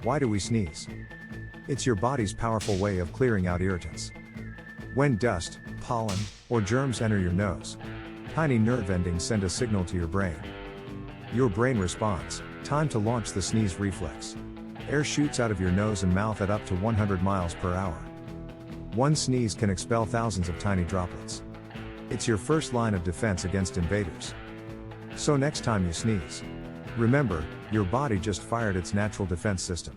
Why do we sneeze? It's your body's powerful way of clearing out irritants. When dust, pollen, or germs enter your nose, tiny nerve endings send a signal to your brain. Your brain responds, time to launch the sneeze reflex. Air shoots out of your nose and mouth at up to 100 miles per hour. One sneeze can expel thousands of tiny droplets. It's your first line of defense against invaders. So next time you sneeze, remember, your body just fired its natural defense system.